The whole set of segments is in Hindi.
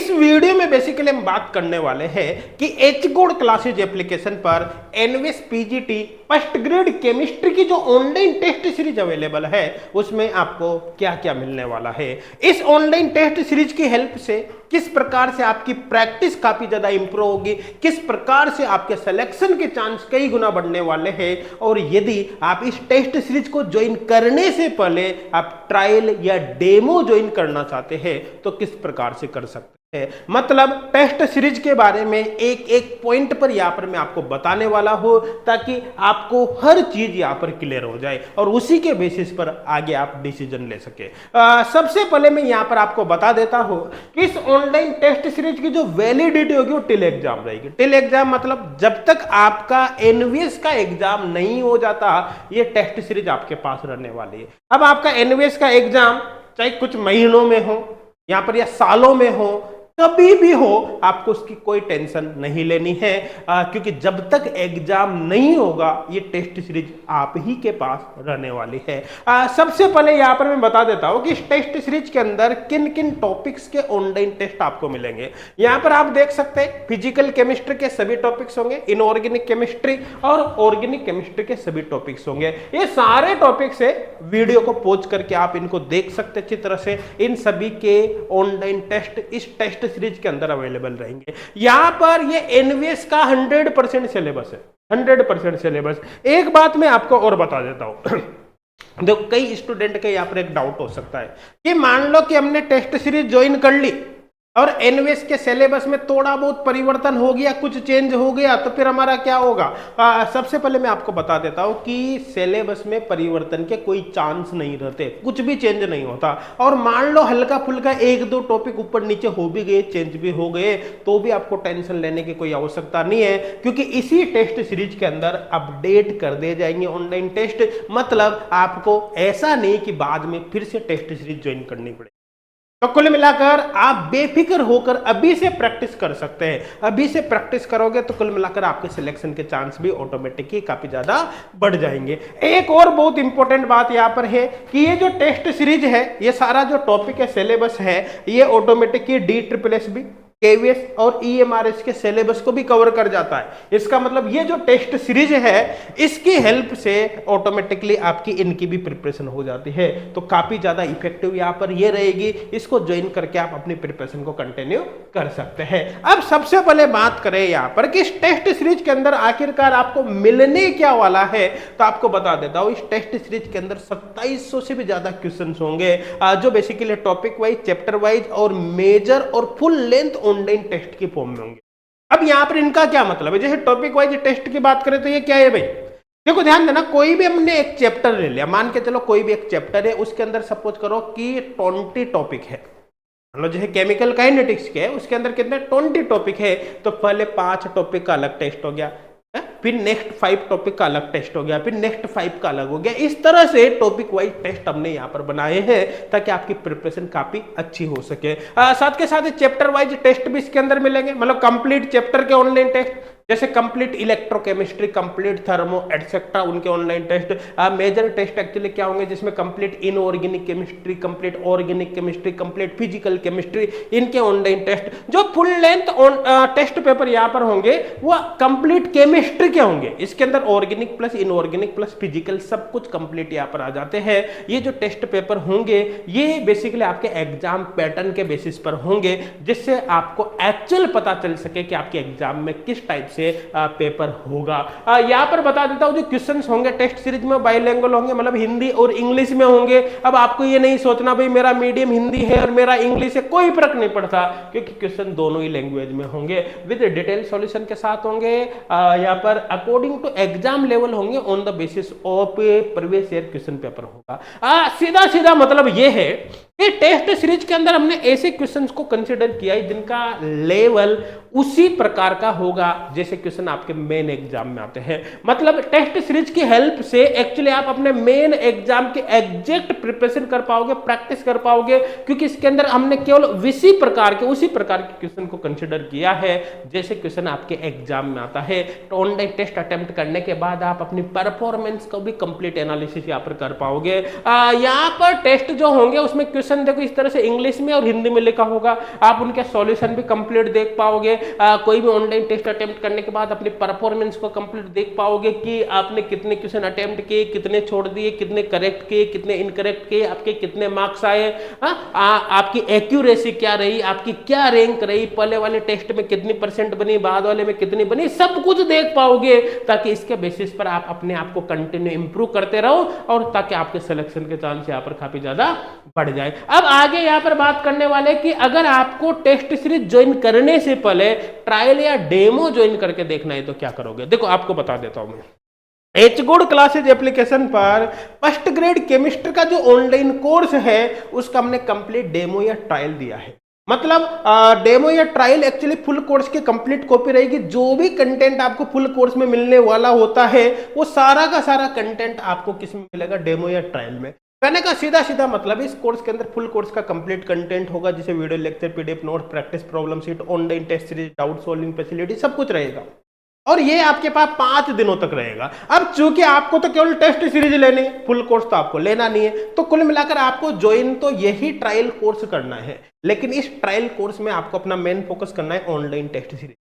इस वीडियो में बेसिकली हम बात करने वाले हैं कि एचकोड क्लासेज एप्लीकेशन पर NVS PGT first grade chemistry की जो ऑनलाइन टेस्ट सीरीज अवेलेबल है उसमें आपको क्या क्या मिलने वाला है। इस ऑनलाइन टेस्ट सीरीज की हेल्प से किस प्रकार से आपकी प्रैक्टिस काफी ज्यादा इंप्रूव होगी, किस प्रकार से आपके सिलेक्शन के चांस कई गुना बढ़ने वाले हैं, और यदि आप इस टेस्ट सीरीज को ज्वाइन करने से पहले आप ट्रायल या डेमो ज्वाइन करना चाहते हैं तो किस प्रकार से कर सकते हैं। मतलब टेस्ट सीरीज के बारे में एक एक पॉइंट पर यहां पर मैं आपको बताने वाला हूं ताकि आपको हर चीज यहां पर क्लियर हो जाए और उसी के बेसिस पर आगे आप डिसीजन ले सके। सबसे पहले मैं यहां पर आपको बता देता हूं कि इस ऑनलाइन टेस्ट सीरीज की जो वैलिडिटी होगी वो टिल एग्जाम रहेगी। टिल एग्जाम मतलब जब तक आपका एनवीएस का एग्जाम नहीं हो जाता ये टेस्ट सीरीज आपके पास रहने वाली है। अब आपका एनवीएस का एग्जाम चाहे कुछ महीनों में हो यहां पर या सालों में हो, कभी भी हो, आपको उसकी कोई टेंशन नहीं लेनी है क्योंकि जब तक एग्जाम नहीं होगा ये टेस्ट सीरीज आप ही के पास रहने वाली है। सबसे पहले यहां पर मैं बता देता हूं कि इस टेस्ट सीरीज के अंदर किन किन टॉपिक्स के ऑनलाइन टेस्ट आपको मिलेंगे। यहां पर आप देख सकते हैं फिजिकल केमिस्ट्री के सभी टॉपिक्स होंगे, इनऑर्गेनिक केमिस्ट्री और ऑर्गेनिक केमिस्ट्री के सभी टॉपिक्स होंगे। ये सारे टॉपिक्स है, वीडियो को पॉज करके आप इनको देख सकते अच्छी तरह से। इन सभी के ऑनलाइन टेस्ट इस टेस्ट सीरीज के अंदर अवेलेबल रहेंगे। यहां पर ये एनवीएस का 100% सिलेबस है, 100% सिलेबस। एक बात मैं आपको और बता देता हूं देखो कई स्टूडेंट के यहां पर एक डाउट हो सकता है कि मान लो कि हमने टेस्ट सीरीज ज्वाइन कर ली और एनवीएस के सिलेबस में थोड़ा बहुत परिवर्तन हो गया, कुछ चेंज हो गया तो फिर हमारा क्या होगा। सबसे पहले मैं आपको बता देता हूं कि सिलेबस में परिवर्तन के कोई चांस नहीं रहते, कुछ भी चेंज नहीं होता। और मान लो हल्का फुल्का एक दो टॉपिक ऊपर नीचे हो भी गए, चेंज भी हो गए, तो भी आपको टेंशन लेने की कोई आवश्यकता नहीं है क्योंकि इसी टेस्ट सीरीज के अंदर अपडेट कर दिए जाएंगे ऑनलाइन टेस्ट। मतलब आपको ऐसा नहीं कि बाद में फिर से टेस्ट सीरीज ज्वाइन करनी पड़े। तो कुल मिलाकर आप बेफिक्र होकर अभी से प्रैक्टिस कर सकते हैं। अभी से प्रैक्टिस करोगे तो कुल मिलाकर आपके सिलेक्शन के चांस भी ऑटोमेटिकली काफी ज्यादा बढ़ जाएंगे। एक और बहुत इंपॉर्टेंट बात यहां पर है कि ये जो टेस्ट सीरीज है, ये सारा जो टॉपिक है, सिलेबस है, ये ऑटोमेटिकली DSSS केवीएस और ईएमआरएस के सिलेबस को भी कवर कर जाता है। इसका मतलब ये जो टेस्ट सीरीज है इसकी हेल्प से ऑटोमेटिकली आपकी इनकी भी प्रिपरेशन हो जाती है, तो काफी ज्यादा इफेक्टिव यहां पर ये रहेगी। इसको ज्वाइन करके आप अपनी प्रिपरेशन को कंटिन्यू कर सकते हैं। अब सबसे पहले बात करें यहां पर कि इस टेस्ट सीरीज के अंदर आखिरकार आपको मिलने क्या वाला है, तो आपको बता देता हूं इस टेस्ट सीरीज के अंदर 2700 से भी ज्यादा क्वेश्चन होंगे जो basically topic wise, chapter wise और मेजर और फुल लेंथ ऑनलाइन टेस्ट की फॉर्म में होंगे। अब यहां पर इनका क्या मतलब है, जैसे टॉपिक वाइज टेस्ट की बात करें तो ये क्या है भाई, देखो ध्यान देना, कोई भी हमने एक चैप्टर ले लिया, मान के चलो कोई भी एक चैप्टर है, उसके अंदर सपोज करो कि 20 टॉपिक है, मतलब जैसे केमिकल काइनेटिक्स के है उसके अंदर कितने 20 टॉपिक है, तो पहले 5 टॉपिक का अलग टेस्ट हो गया, फिर नेक्स्ट 5 टॉपिक का अलग टेस्ट हो गया, फिर नेक्स्ट 5 का अलग हो गया। इस तरह से टॉपिक वाइज टेस्ट हमने यहां पर बनाए हैं ताकि आपकी प्रिपरेशन काफी अच्छी हो सके। साथ के साथ चैप्टर वाइज टेस्ट भी इसके अंदर मिलेंगे, मतलब कंप्लीट चैप्टर के ऑनलाइन टेस्ट, जैसे complete electrochemistry, complete thermo etcetera, उनके online test. Major test actually क्या होंगे, जिसमें complete inorganic chemistry, complete organic chemistry, complete physical chemistry, इनके ऑनलाइन टेस्ट। जो फुल लेंथ टेस्ट पेपर यहां पर होंगे वो कंप्लीट केमिस्ट्री के होंगे, इसके अंदर organic plus inorganic plus physical सब कुछ कंप्लीट यहां पर आ जाते हैं। ये जो टेस्ट पेपर होंगे ये बेसिकली आपके एग्जाम पैटर्न के बेसिस पर होंगे, जिससे आपको एक्चुअल पता चल सके कि आपके एग्जाम में किस टाइप से पेपर होगा। यहां पर बता देता हूं जो क्वेश्चंस होंगे टेस्ट सीरीज में बाइलिंगुअल होंगे, मतलब हिंदी और इंग्लिश में होंगे। अब आपको ये नहीं सोचना भाई मेरा मीडियम हिंदी है और मेरा इंग्लिश है, कोई फर्क नहीं पड़ता क्योंकि क्वेश्चन दोनों ही लैंग्वेज में होंगे, विद डिटेल सॉल्यूशन के साथ होंगे। यहां पर अकॉर्डिंग टू एग्जाम लेवल होंगे, on the basis of previous year question paper होगा। सीधा सीधा मतलब ये है कि टेस्ट सीरीज के अंदर हमने ऐसे क्वेश्चंस को कंसीडर किया है जिनका लेवल उसी प्रकार का होगा जैसे क्वेश्चन आपके मेन एग्जाम में आते हैं। मतलब टेस्ट सीरीज की हेल्प से एक्चुअली आप अपने मेन एग्जाम के एग्जैक्ट प्रिपरेशन कर पाओगे, प्रैक्टिस कर पाओगे, क्योंकि इसके अंदर हमने केवल उसी प्रकार के क्वेश्चन को कंसीडर किया है जैसे क्वेश्चन आपके एग्जाम में आता है। तो ऑनलाइन टेस्ट अटेम्प्ट करने के बाद आप अपनी परफॉर्मेंस को भी कंप्लीट एनालिसिस यहाँ पर कर पाओगे। यहाँ पर टेस्ट जो होंगे उसमें क्वेश्चन देखो इस तरह से इंग्लिश में और हिंदी में लिखा होगा, आप उनके सॉल्यूशन भी कंप्लीट देख पाओगे। कोई भी ऑनलाइन टेस्ट अटेम्प्ट करने के बाद अपनी परफॉर्मेंस को कंप्लीट देख पाओगे कि आपने कितने क्वेश्चन अटेम्प्ट किए, कितने छोड़ दिए, कितने करेक्ट किए, कितने इनकरेक्ट किए, आपके कितने मार्क्स आए, आपकी एक्यूरेसी क्या रही, आपकी क्या रैंक रही, पहले वाले टेस्ट में कितनी परसेंट बनी, बाद वाले में कितनी बनी, सब कुछ देख पाओगे, ताकि इसके बेसिस पर आप अपने आप को कंटिन्यू इंप्रूव करते रहो और ताकि आपके सिलेक्शन के चांस यहाँ पर काफी ज्यादा बढ़ जाए। अब आगे यहाँ पर बात करने वाले कि अगर आपको टेस्ट सीरीज ज्वाइन करने से पहले ट्रायल या डेमो ज्वाइन करके देखना है तो क्या करोगे। देखो आपको बता देता हूं मैं, एचगोड क्लासेज एप्लीकेशन पर फर्स्ट ग्रेड केमिस्ट्री का जो ऑनलाइन कोर्स है उसका हमने कंप्लीट डेमो या ट्रायल दिया है। मतलब डेमो या ट्रायल एक्चुअली फुल कोर्स की कंप्लीट कॉपी रहेगी। जो भी कंटेंट आपको फुल कोर्स में मिलने वाला होता है वो सारा का सारा कंटेंट आपको किस में मिलेगा, डेमो या ट्रायल में। कहने का सीधा सीधा मतलब इस कोर्स के अंदर फुल कोर्स का कंप्लीट कंटेंट होगा, जिसे video lecture, PDF note, practice problem sheet, online test series, doubt solving facility, सब कुछ रहेगा और ये आपके पास 5 दिनों तक रहेगा। अब चूंकि आपको तो केवल टेस्ट सीरीज लेनी है, फुल कोर्स तो आपको लेना नहीं है, तो कुल मिलाकर आपको ज्वाइन तो यही ट्रायल कोर्स करना है। लेकिन इस ट्रायल कोर्स में आपको अपना मेन फोकस करना है ऑनलाइन टेस्ट सीरीज।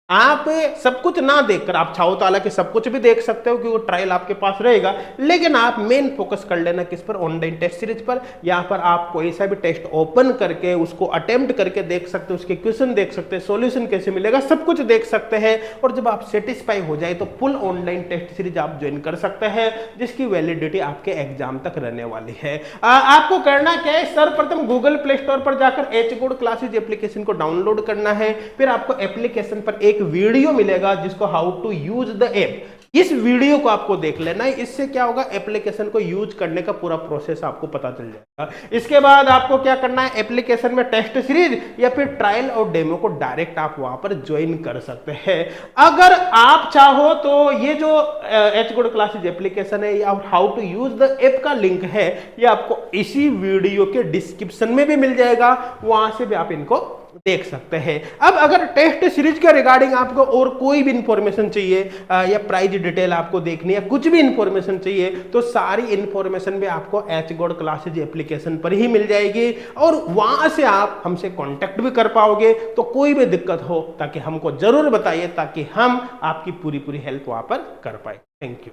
आप सब कुछ ना देखकर, आप चाहो तो हालांकि सब कुछ भी देख सकते हो क्योंकि ट्रायल आपके पास रहेगा, लेकिन आप मेन फोकस कर लेना किस पर, ऑनलाइन टेस्ट सीरीज पर। यहाँ पर आप कोई सा भी टेस्ट ओपन करके उसको अटेम्प्ट करके देख सकते हो, उसके क्वेश्चन देख सकते हैं, सॉल्यूशन कैसे मिलेगा, सब कुछ देख सकते हैं। और जब आप सेटिस्फाई हो जाए तो फुल ऑनलाइन टेस्ट सीरीज आप ज्वाइन कर सकते हैं, जिसकी वैलिडिटी आपके एग्जाम तक रहने वाली है। आपको करना क्या है, सर्वप्रथम गूगल प्ले स्टोर पर जाकर एचगोड क्लासेज एप्लीकेशन को डाउनलोड करना है। फिर आपको एप्लीकेशन पर एक वीडियो मिलेगा जिसको how to use the app, इस वीडियो को आपको देख लेना है। इससे क्या होगा, एप्लीकेशन को यूज करने का पूरा प्रोसेस आपको पता चल जाएगा। इसके बाद आपको क्या करना है, एप्लीकेशन में टेस्ट सीरीज या फिर ट्रायल और डेमो को डायरेक्ट आप वहां पर ज्वाइन कर सकते हैं। अगर आप चाहो तो ये जो एचगोड क्लासेज एप्लीकेशन है या how to use the app का लिंक है, ये आपको इसी वीडियो के डिस्क्रिप्शन में भी मिल जाएगा, वहां से भी आप इनको देख सकते हैं। अब अगर टेस्ट सीरीज के रिगार्डिंग आपको और कोई भी इंफॉर्मेशन चाहिए या प्राइस डिटेल आपको देखनी है, कुछ भी इंफॉर्मेशन चाहिए, तो सारी इंफॉर्मेशन भी आपको एचगोड क्लासेज एप्लीकेशन पर ही मिल जाएगी और वहां से आप हमसे कांटेक्ट भी कर पाओगे। तो कोई भी दिक्कत हो ताकि हमको जरूर बताइए, ताकि हम आपकी पूरी हेल्प वहां पर कर पाए। Thank you.